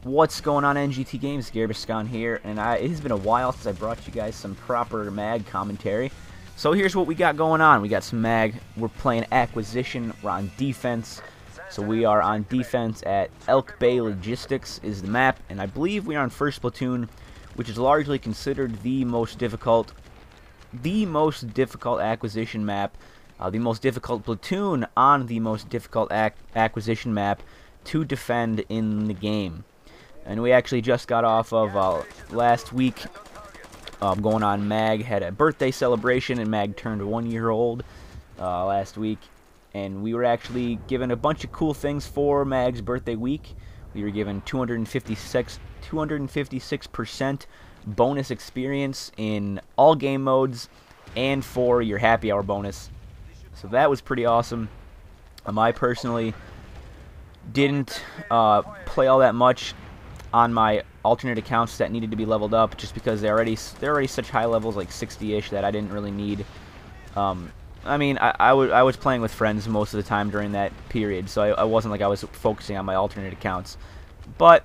What's going on, NGT Games? geirbiscohn here, and it has been a while since I brought you guys some proper mag commentary. So here's what we got going on. We got some mag. We're playing Acquisition. We're on defense. So we are on defense at Elk Bay Logistics is the map, and I believe we are on first platoon, which is largely considered the most difficult acquisition map, the most difficult platoon on the most difficult acquisition map to defend in the game. And we actually just got off of last week going on. Mag had a birthday celebration, and Mag turned 1 year old last week. And we were actually given a bunch of cool things for Mag's birthday week. We were given 256% bonus experience in all game modes, and for your happy hour bonus. So that was pretty awesome. I personally didn't play all that much on my alternate accounts that needed to be leveled up, just because they're already such high levels, like 60-ish, that I didn't really need. I mean, I was playing with friends most of the time during that period, so I wasn't like I was focusing on my alternate accounts. But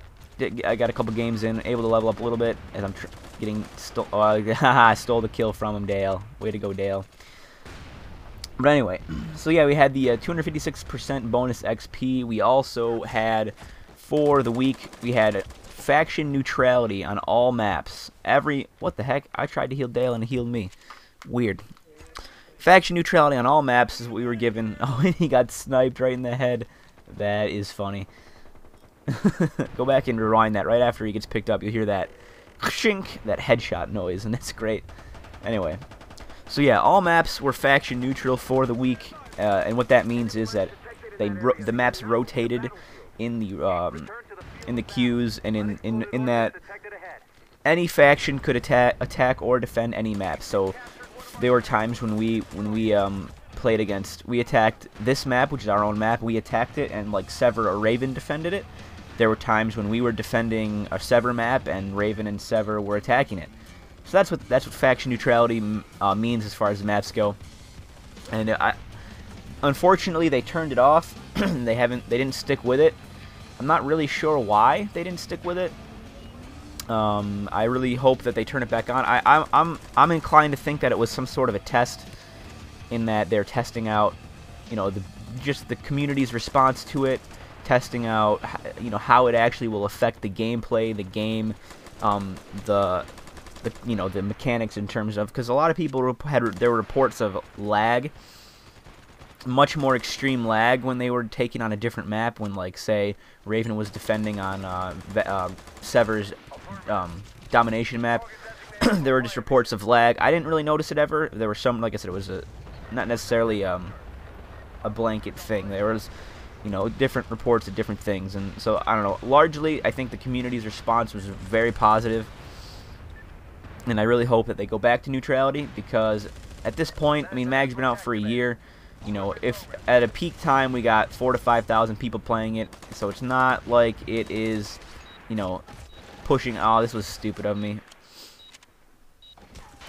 I got a couple games in, able to level up a little bit, as I'm getting I stole the kill from him, Dale. Way to go, Dale. But anyway, so yeah, we had the 256% bonus XP. We also had, for the week, we had faction neutrality on all maps. What the heck? I tried to heal Dale and he healed me. Weird. Faction neutrality on all maps is what we were given. Oh, and he got sniped right in the head. That is funny. Go back and rewind that right after he gets picked up. You'll hear that shink, that headshot noise, and that's great. Anyway, so yeah, all maps were faction neutral for the week, and what that means is that the maps rotated in the queues, and in that any faction could attack or defend any map. So there were times when we played against, we attacked this map, which is our own map. We attacked it, and like Sever or Raven defended it. There were times when we were defending a Sever map, and Raven and Sever were attacking it. So that's what faction neutrality means as far as the maps go. And unfortunately, they turned it off. They didn't stick with it. I'm not really sure why they didn't stick with it. I really hope that they turn it back on. I'm inclined to think that it was some sort of a test, in that they're testing out, you know, just the community's response to it, testing out, you know, how it actually will affect the gameplay, the game, you know, the mechanics, in terms of, because a lot of people there were reports of lag, much more extreme lag when they were taking on a different map. When, like, say, Raven was defending on Sever's domination map, there were just reports of lag. I didn't really notice it ever. There were some, like I said, it was not necessarily a blanket thing. There was, you know, different reports of different things, and so I don't know. Largely, I think the community's response was very positive, and I really hope that they go back to neutrality, because at this point, I mean, Mag's been out for a year. You know, if at a peak time we got 4,000 to 5,000 people playing it, so it's not like it is, you know, pushing. Oh, this was stupid of me.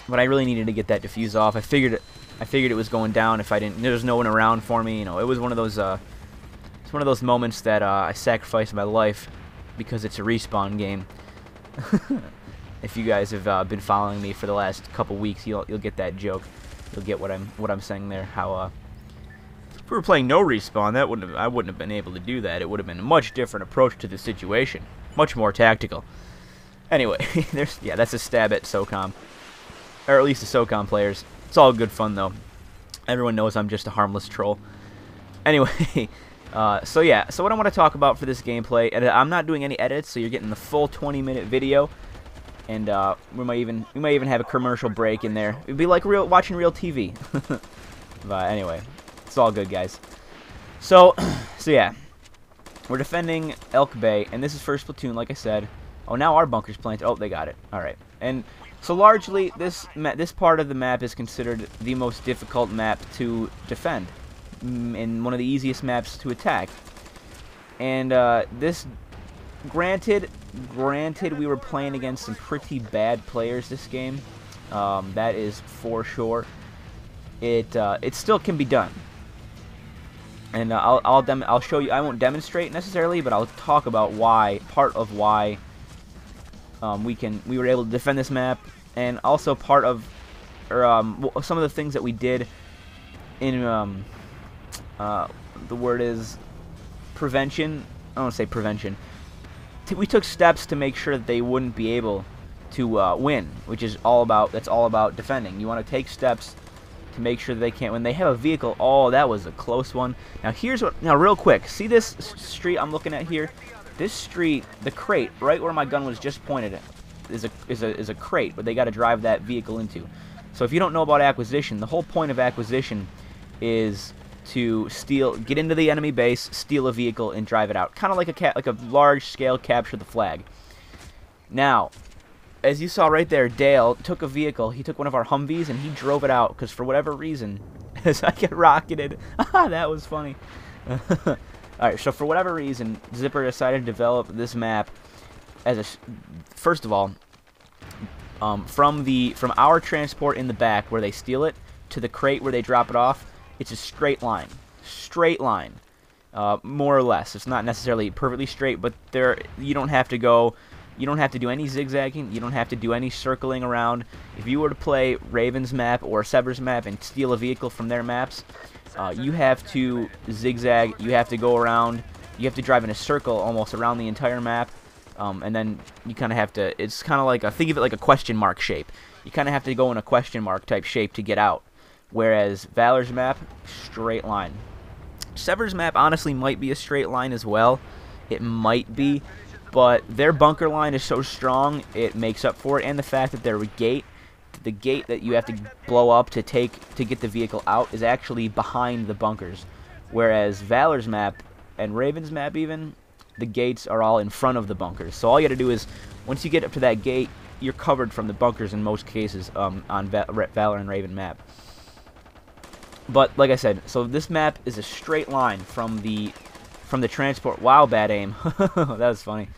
But I really needed to get that diffuse off. I figured it was going down if I didn't. There was no one around for me. You know, it was one of those. It's one of those moments that I sacrificed my life because it's a respawn game. If you guys have been following me for the last couple weeks, you'll get that joke. You'll get what I'm saying there. How if we were playing no respawn, I wouldn't have been able to do that. It would have been a much different approach to the situation, much more tactical. Anyway, that's a stab at SOCOM, or at least the SOCOM players. It's all good fun though. Everyone knows I'm just a harmless troll. Anyway, so yeah, so what I want to talk about for this gameplay, and I'm not doing any edits, so you're getting the full 20-minute video, and we might even have a commercial break in there. It'd be like watching real TV. But anyway, it's all good, guys. So yeah, we're defending Elk Bay, and this is first platoon, like I said. Oh, now our bunker's planted. Oh, they got it. All right, and so largely this part of the map is considered the most difficult map to defend, and one of the easiest maps to attack. And this, granted, we were playing against some pretty bad players this game. That is for sure. It still can be done. And I'll show you. I won't demonstrate necessarily, but I'll talk about why, part of why we were able to defend this map, and also part of, or some of the things that we did in the word is prevention. I don't want to say prevention. We took steps to make sure that they wouldn't be able to win, which is all about. That's all about defending. You want to take steps to make sure that they can't. When they have a vehicle, oh, that was a close one. Now here's what. Now real quick, see this street I'm looking at here? This street, the crate, right where my gun was just pointed at, is a crate where they got to drive that vehicle into. So if you don't know about acquisition, the whole point of acquisition is to get into the enemy base, steal a vehicle, and drive it out. Kind of like a large-scale capture the flag. Now, as you saw right there, Dale took a vehicle. He took one of our Humvees and he drove it out because for whatever reason, as I get rocketed, that was funny. All right, so for whatever reason, Zipper decided to develop this map as a first of all, from our transport in the back where they steal it to the crate where they drop it off. It's a straight line, more or less. It's not necessarily perfectly straight, but you don't have to do any zigzagging. You don't have to do any circling around. If you were to play Raven's map or Sever's map and steal a vehicle from their maps, you have to zigzag. You have to go around. You have to drive in a circle almost around the entire map, and then you kind of have to. It's kind of like think of it like a question mark shape. You kind of have to go in a question mark type shape to get out. Whereas Valor's map, straight line. Sever's map honestly might be a straight line as well. It might be, but their bunker line is so strong it makes up for it, and the fact that the gate that you have to blow up to get the vehicle out is actually behind the bunkers. Whereas Valor's map and Raven's map even, the gates are all in front of the bunkers. So all you got to do is once you get up to that gate, you're covered from the bunkers in most cases on Valor and Raven map. But like I said, so this map is a straight line from the transport. Wow, bad aim. That was funny.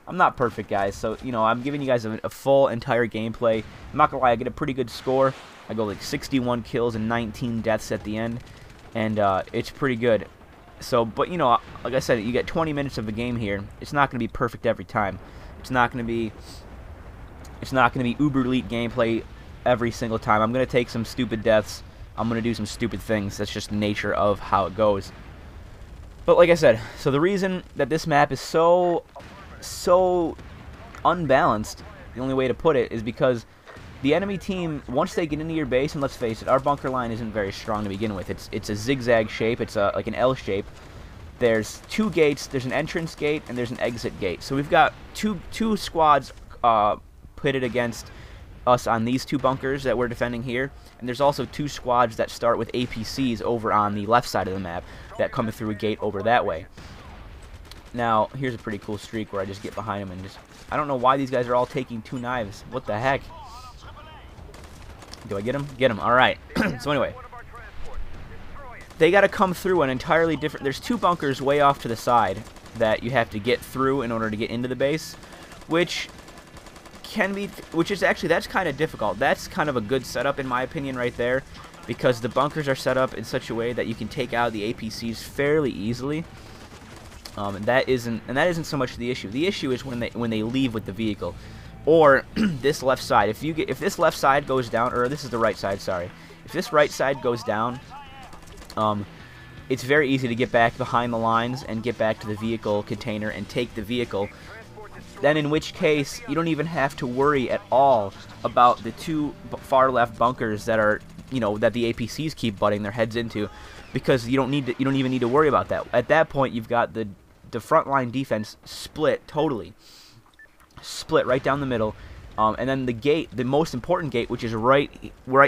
I'm not perfect, guys, so I'm giving you guys a full entire gameplay. I'm not gonna lie, I get a pretty good score. I go like 61 kills and 19 deaths at the end, and it's pretty good. So, but like I said, you get 20 minutes of the game here. It's not gonna be perfect every time. It's not gonna be uber elite gameplay every single time. I'm gonna take some stupid deaths. I'm going to do some stupid things. That's just the nature of how it goes. But like I said, so the reason that this map is so unbalanced, the only way to put it, is because the enemy team, once they get into your base, and let's face it, our bunker line isn't very strong to begin with. It's a zigzag shape. It's like an L shape. There's two gates. There's an entrance gate and there's an exit gate. So we've got two squads pitted against us on these two bunkers that we're defending here, and there's also two squads that start with APCs over on the left side of the map that come through a gate over that way. Now here's a pretty cool streak where I just get behind them and I don't know why these guys are all taking two knives. What the heck? Do I get him? Get him. Alright. So anyway, they got to come through an entirely different. There's two bunkers way off to the side that you have to get through in order to get into the base, which is actually, that's kind of difficult. That's kind of a good setup in my opinion right there, because the bunkers are set up in such a way that you can take out the APCs fairly easily. And that isn't so much the issue. The issue is when they leave with the vehicle, or this left side. If this left side goes down, or this is the right side, sorry. If this right side goes down, it's very easy to get back behind the lines and get back to the vehicle container and take the vehicle. Then in which case you don't even have to worry at all about the two far left bunkers that are that the APCs keep butting their heads into, because you don't even need to worry about that. At that point you've got the frontline defense split right down the middle, and then the gate, the most important gate, which is right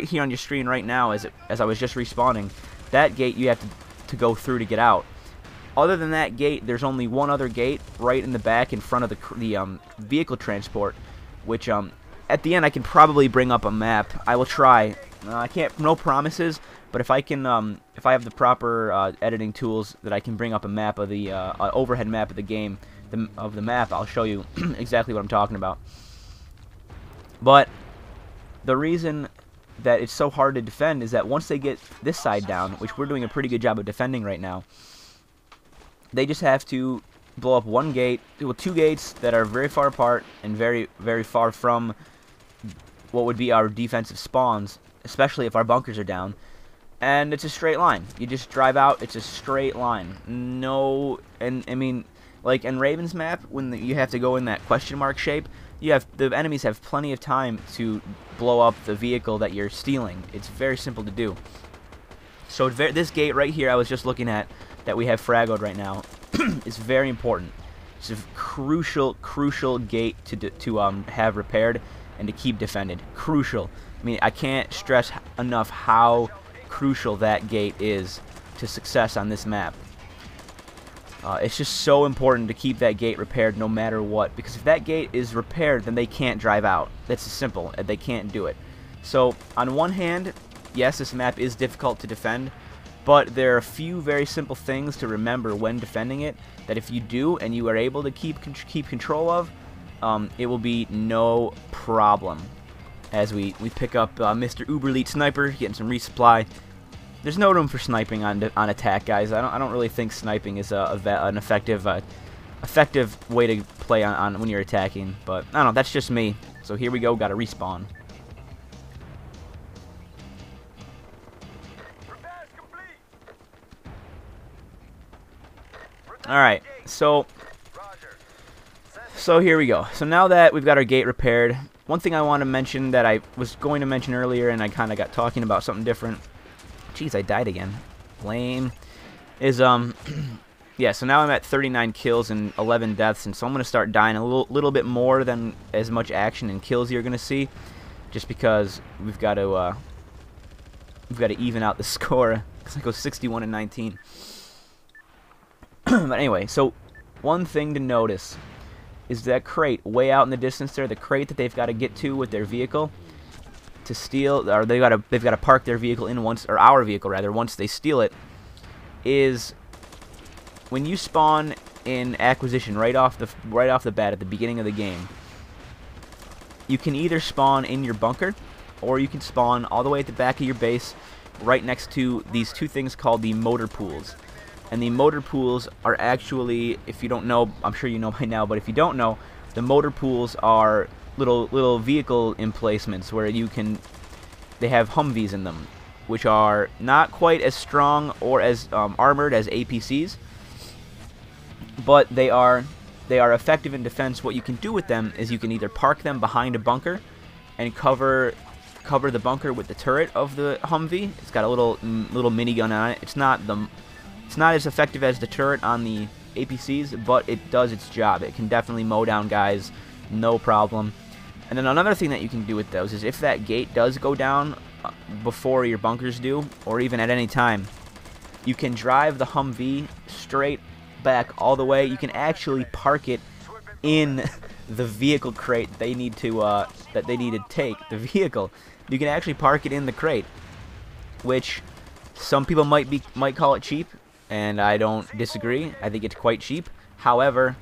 here on your screen right now as I was just respawning, that gate you have to go through to get out. Other than that gate, there's only one other gate right in the back in front of the vehicle transport, which at the end I can probably bring up a map. I will try. I can't, no promises, but if I can, if I have the proper editing tools, that I can bring up a map of the overhead map of the game, of the map, I'll show you exactly what I'm talking about. But the reason that it's so hard to defend is that once they get this side down, which we're doing a pretty good job of defending right now, They just have to blow up one gate, well, two gates that are very far apart and very, very far from what would be our defensive spawns, especially if our bunkers are down. And it's a straight line. You just drive out, it's a straight line. No, and I mean, like in Raven's map, when you have to go in that question mark shape, the enemies have plenty of time to blow up the vehicle that you're stealing. It's very simple to do. So this gate right here, I was just looking at, that we have fraggled right now, is very important. It's a crucial gate to have repaired and to keep defended. Crucial. I mean, I can't stress enough how crucial that gate is to success on this map. It's just so important to keep that gate repaired no matter what, because if that gate is repaired, then they can't drive out. That's simple. They can't do it. So on one hand, yes, this map is difficult to defend, but there are a few very simple things to remember when defending it that if you do and you are able to keep control of, it will be no problem. As we pick up Mr. Uber Elite Sniper, getting some resupply. There's no room for sniping on attack, guys. I don't really think sniping is an effective way to play on when you're attacking. But I don't know. That's just me. So here we go. Got to respawn. Alright, so here we go. So now that we've got our gate repaired, one thing I want to mention that I was going to mention earlier and I kind of got talking about something different. Jeez, I died again. Lame. Is, yeah, so now I'm at 39 kills and 11 deaths, and so I'm going to start dying a little bit more than as much action and kills you're going to see, just because we've got to even out the score, because I go 61 and 19. But anyway, so one thing to notice is that crate way out in the distance there, the crate that they've got to get to with their vehicle to steal, or they've got to park their vehicle in once, or our vehicle rather, once they steal it, is when you spawn in acquisition right off the bat at the beginning of the game. You can either spawn in your bunker, or you can spawn all the way at the back of your base, right next to these two things called the motor pools. And the motor pools are actually, if you don't know, I'm sure you know by now, but if you don't know, the motor pools are little vehicle emplacements where they have Humvees in them, which are not quite as strong or as armored as APCs, but they are effective in defense. What you can do with them is you can either park them behind a bunker and cover the bunker with the turret of the Humvee. It's got a little minigun on it. It's not as effective as the turret on the APCs, but it does its job. It can definitely mow down guys, no problem. And then another thing that you can do with those is if that gate does go down before your bunkers do, or even at any time, you can drive the Humvee straight back all the way. You can actually park it in the vehicle crate they need to that they need to take the vehicle. You can actually park it in the crate, which some people might call it cheap, and I don't disagree. I think it's quite cheap. However,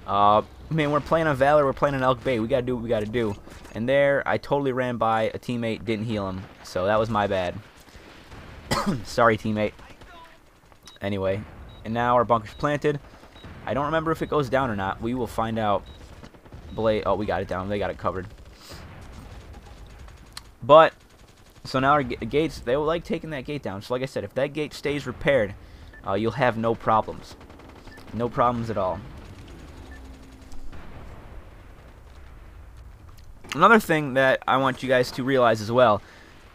man, we're playing on Valor, we're playing on Elk Bay. We gotta do what we gotta do. And there, I totally ran by a teammate, didn't heal him, so that was my bad. Sorry, teammate. Anyway, and now our bunker's planted. I don't remember if it goes down or not. We will find out. Oh, we got it down. They got it covered. But so now our gates, they will like taking that gate down. So like I said, if that gate stays repaired, you'll have no problems. No problems at all. Another thing that I want you guys to realize as well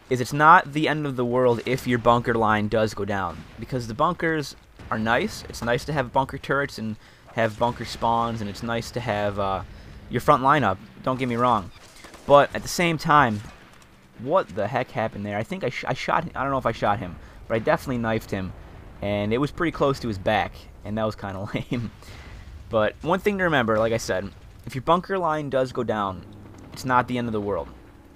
is it's not the end of the world if your bunker line does go down, because the bunkers are nice. It's nice to have bunker turrets and have bunker spawns, and it's nice to have your front line up. Don't get me wrong. But at the same time, what the heck happened there? I think I shot him. I don't know if I shot him, but I definitely knifed him, and it was pretty close to his back, and that was kind of lame. But one thing to remember, like I said, if your bunker line does go down, it's not the end of the world.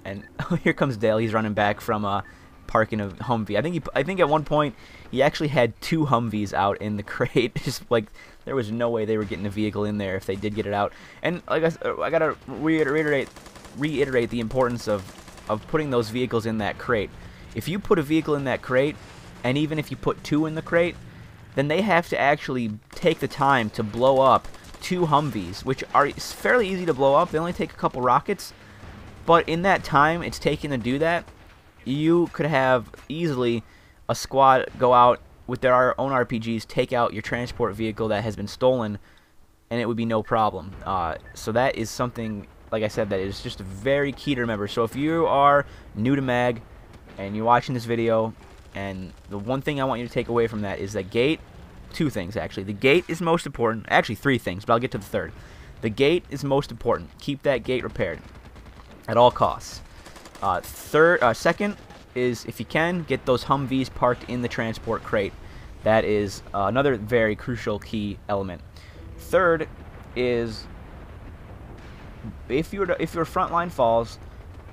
And here comes Dale. He's running back from parking a Humvee. I think at one point he actually had 2 Humvees out in the crate. Just like there was no way they were getting a vehicle in there if they did get it out. And like I gotta reiterate the importance of putting those vehicles in that crate. If you put a vehicle in that crate, and even if you put 2 in the crate, then they have to actually take the time to blow up 2 Humvees, which are fairly easy to blow up. They only take a couple rockets, but in that time it's taken to do that, you could have easily a squad go out with their own RPGs, take out your transport vehicle that has been stolen, and it would be no problem. So that is something, like I said, that is just very key to remember. So if you are new to MAG and you're watching this video, and the one thing I want you to take away from that is that gate, 2 things actually. The gate is most important. Actually 3 things, but I'll get to the third. The gate is most important. Keep that gate repaired at all costs. Second is, if you can, get those Humvees parked in the transport crate. That is another very crucial key element. Third is, if your frontline falls,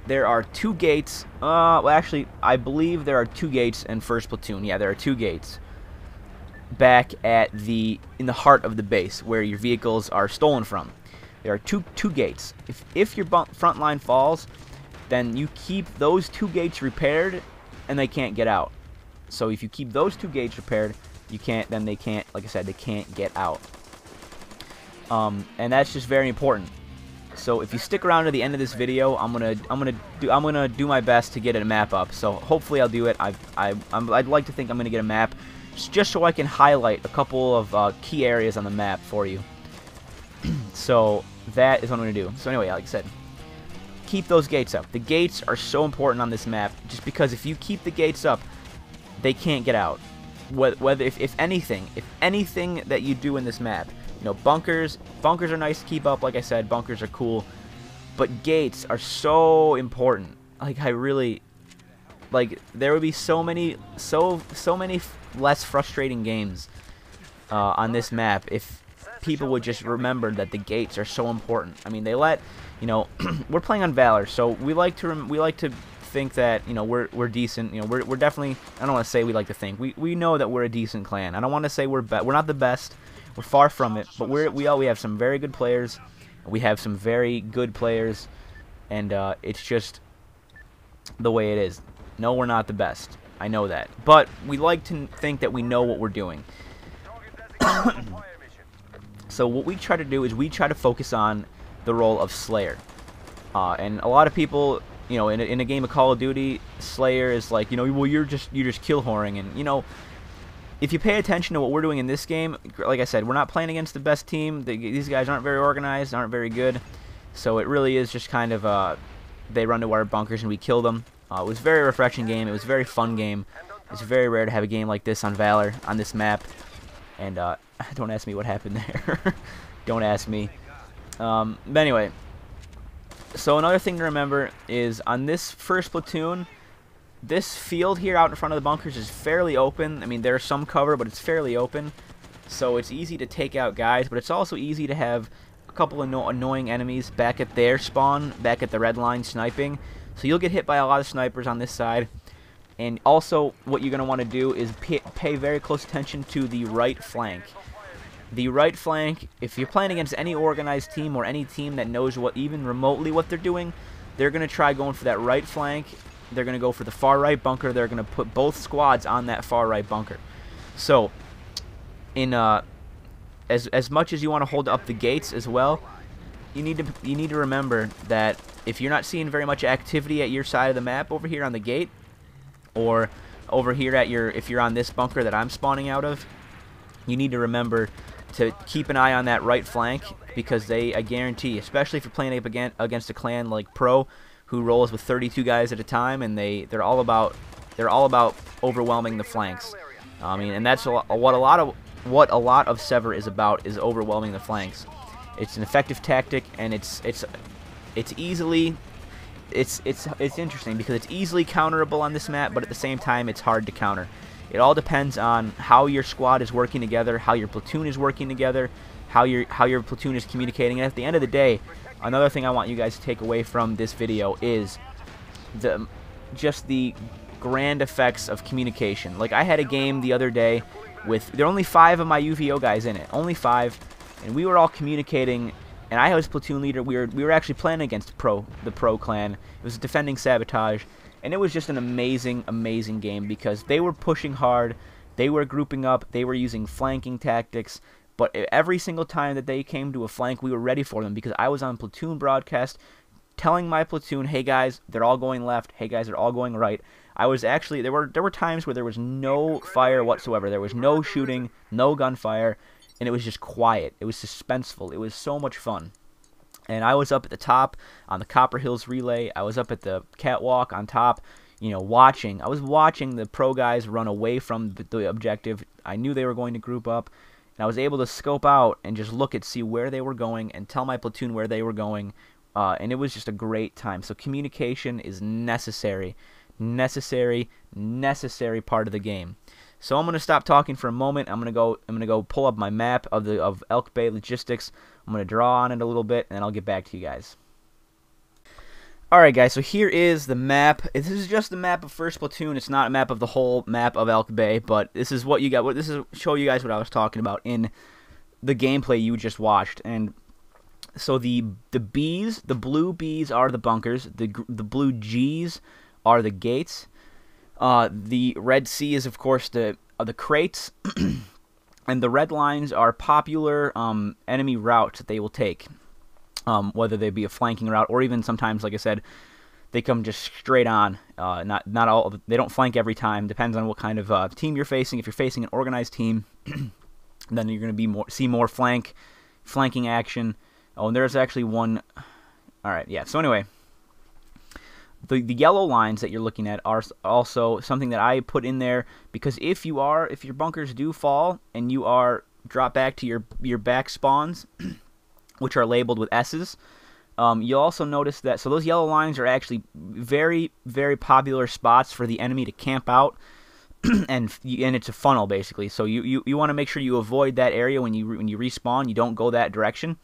there are 2 gates. Well, actually, I believe there are 2 gates in first platoon. Yeah, there are 2 gates back at in the heart of the base where your vehicles are stolen from. There are two gates. If your front line falls, then you keep those 2 gates repaired, and they can't get out. So if you keep those 2 gates repaired, then they can't, like I said, they can't get out. And that's just very important. So if you stick around to the end of this video, I'm gonna do my best to get a map up. So hopefully I'll do it. I'd like to think I'm gonna get a map, just so I can highlight a couple of key areas on the map for you. So that is what I'm gonna do. So anyway, like I said, keep those gates up. The gates are so important on this map, just because if you keep the gates up, they can't get out. Whether if anything that you do in this map, you know, bunkers are nice to keep up. Like I said, bunkers are cool, but gates are so important. Like, I really, like, there would be so many less frustrating games on this map if people would just remember that the gates are so important. I mean, they let, you know, we're playing on Valor, so we like to think that, you know, we're decent. You know, we're definitely, I don't want to say we like to think. We know that we're a decent clan. I don't want to say we're not the best. We're far from it, but we have some very good players. We have some very good players, and it's just the way it is. No, we're not the best. I know that, but we like to think that we know what we're doing. So what we try to do is we try to focus on the role of Slayer, and a lot of people, you know, in a game of Call of Duty, Slayer is like, you know, well, you're just kill whoring, and, you know, if you pay attention to what we're doing in this game, like I said, we're not playing against the best team. These guys aren't very organized, aren't very good, so it really is just kind of they run to our bunkers and we kill them. It was a very refreshing game. It was a very fun game. It's very rare to have a game like this on Valor, on this map. And don't ask me what happened there. Don't ask me. But anyway, so another thing to remember is on this first platoon, this field here out in front of the bunkers is fairly open. I mean, there's some cover, but it's fairly open. So it's easy to take out guys, but it's also easy to have a couple of annoying enemies back at their spawn, back at the red line sniping. So you'll get hit by a lot of snipers on this side. And also, what you're going to want to do is pay very close attention to the right flank. The right flank, if you're playing against any organized team or any team that knows even remotely what they're doing, they're going to try going for that right flank. They're going to go for the far right bunker. They're going to put both squads on that far right bunker. So, as much as you want to hold up the gates as well, you need to remember that if you're not seeing very much activity at your side of the map over here on the gate, or over here at if you're on this bunker that I'm spawning out of, you need to remember to keep an eye on that right flank, because I guarantee, especially if you're playing up against a clan like Pro, who rolls with 32 guys at a time, and they're all about overwhelming the flanks. I mean, and that's what a lot of Sever is about, is overwhelming the flanks. It's an effective tactic, and it's interesting because it's easily counterable on this map, but at the same time it's hard to counter. It all depends on how your squad is working together, how your platoon is working together, how your platoon is communicating. And at the end of the day, another thing I want you guys to take away from this video is just the grand effects of communication. Like, I had a game the other day there were only 5 of my UVO guys in it, only 5, and we were all communicating. And I was platoon leader. We were actually playing against the Pro clan. It was defending Sabotage, and it was just an amazing game because they were pushing hard. They were grouping up. They were using flanking tactics. But every single time that they came to a flank, we were ready for them because I was on platoon broadcast telling my platoon, hey guys, they're all going left. Hey guys, they're all going right. I was actually, there were times where there was no fire whatsoever. There was no shooting, no gunfire, and it was just quiet. It was suspenseful. It was so much fun. And I was up at the top on the Copper Hills relay. I was up at the catwalk on top, you know, watching. I was watching the pro guys run away from the objective. I knew they were going to group up. And I was able to scope out and just look at, see where they were going and tell my platoon where they were going. And it was just a great time. So communication is necessary part of the game. So I'm going to stop talking for a moment. I'm going to go pull up my map of Elk Bay Logistics. I'm going to draw on it a little bit, and then I'll get back to you guys. Alright guys, so here is the map. This is just the map of 1st Platoon. It's not a map of the whole map of Elk Bay, but this is what you got. This is show you guys what I was talking about in the gameplay you just watched. And so the B's, the blue B's are the bunkers. The blue G's are the gates. The red C is of course the crates, and the red lines are popular enemy routes that they will take. Whether they be a flanking route or even sometimes, like I said, they come just straight on. Not all. They don't flank every time. Depends on what kind of team you're facing. If you're facing an organized team, then you're going to see more flanking action. Oh, and there's actually one. All right, yeah. So anyway, the yellow lines that you're looking at are also something that I put in there because if your bunkers do fall and you are dropped back to your back spawns, which are labeled with S's, you'll also notice that, so those yellow lines are actually very, very popular spots for the enemy to camp out, and it's a funnel basically. So you want to make sure you avoid that area when you respawn. You don't go that direction.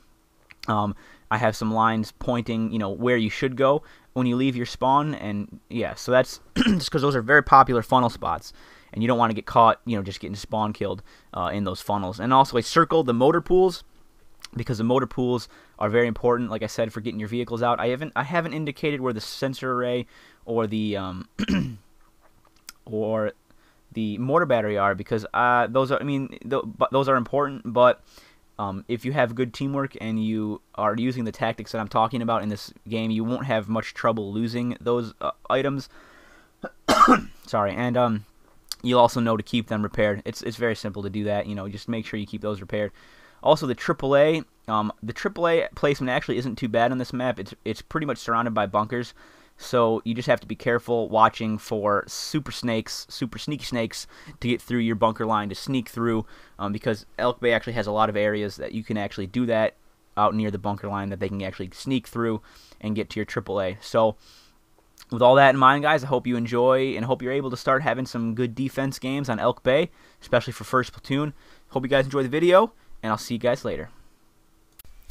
I have some lines pointing, you know, where you should go when you leave your spawn, and yeah, so that's just because those are very popular funnel spots, and you don't want to get caught, you know, just getting spawn killed in those funnels. And also I circled the motor pools, because the motor pools are very important, like I said, for getting your vehicles out. I haven't indicated where the sensor array or the or the mortar battery are, because those are, I mean, those are important. But if you have good teamwork and you are using the tactics that I'm talking about in this game, you won't have much trouble losing those items. Sorry, and you'll also know to keep them repaired. It's very simple to do that. You know, just make sure you keep those repaired. Also, the AAA placement actually isn't too bad on this map. It's pretty much surrounded by bunkers, so you just have to be careful watching for super sneaky snakes to get through your bunker line, to sneak through, because Elk Bay actually has a lot of areas that you can actually do that out near the bunker line, that they can actually sneak through and get to your AAA. So with all that in mind, guys, I hope you enjoy and hope you're able to start having some good defense games on Elk Bay, especially for 1st Platoon. Hope you guys enjoy the video, and I'll see you guys later.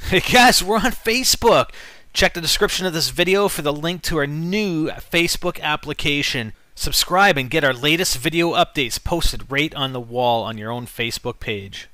Hey guys, we're on Facebook. Check the description of this video for the link to our new Facebook application. Subscribe and get our latest video updates posted right on the wall on your own Facebook page.